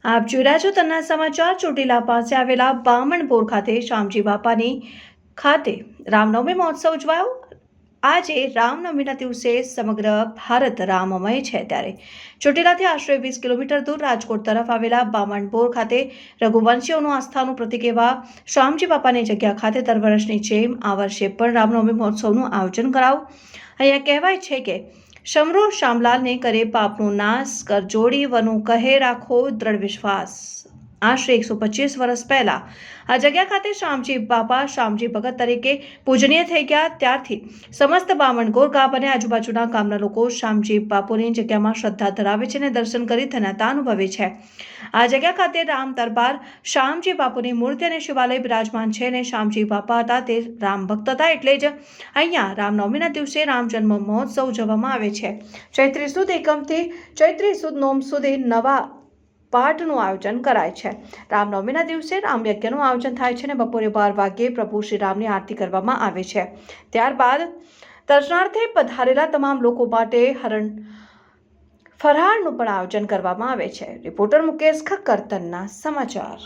આપ જોઈ રહ્યા છો તન્ના સમાચાર. ચોટીલા પાસે આવેલા બામણપોર ખાતે શામજી બાપાની ખાતે રામનવમી મહોત્સવ ઉજવાયો. આજે રામનવમીના દિવસે સમગ્ર ભારત રામમય છે, ત્યારે ચોટીલાથી આશરે 20 કિલોમીટર દૂર રાજકોટ તરફ આવેલા બામણપોર ખાતે રઘુવંશીઓનું આસ્થાનું પ્રતીક એવા શામજી બાપાની જગ્યા ખાતે દર વર્ષની જેમ આ વર્ષે પણ રામનવમી મહોત્સવનું આયોજન કરાયું. અહીંયા કહેવાય છે કે શમરો શામલાલને કરે પાપનો નાશ, કર જોડી વનું કહે રાખો દ્રઢ વિશ્વાસ. આશરે 125 વર્ષ પહેલા આ જગ્યા ખાતે શામજી બાપા શામજી ભગત તરીકે પૂજનીય થઈ ગયા. ત્યારથી સમસ્ત બામણગોર ગામ અને આજુબાજુના ગામના લોકો શામજી બાપુની જગ્યામાં શ્રદ્ધા ધરાવે છે અને દર્શન કરી ધન્યતા અનુભવે છે. આ જગ્યા ખાતે રામ દરબાર, શામજી બાપુની મૂર્તિ અને શિવાલય બિરાજમાન છે અને શામજી બાપા હતા તે રામ ભક્ત હતા, એટલે જ અહીંયા રામનવમીના દિવસે રામ જન્મ મહોત્સવ ઉજવવામાં આવે છે. ચૈત્રી સુદ એકમથી ચૈત્રી સુદ નોમ સુધી નવા પાઠનું આયોજન કરાય છે. રામનવમીના દિવસે રામયજ્ઞનું આયોજન થાય છે અને બપોરે 12 વાગ્યે પ્રભુ શ્રી રામની આરતી કરવામાં આવે છે. ત્યારબાદ દર્શનાર્થે પધારેલા તમામ લોકો માટે ફરાળનું પણ આયોજન કરવામાં આવે છે. રિપોર્ટર મુકેશ ખક્કર, તન્ના સમાચાર.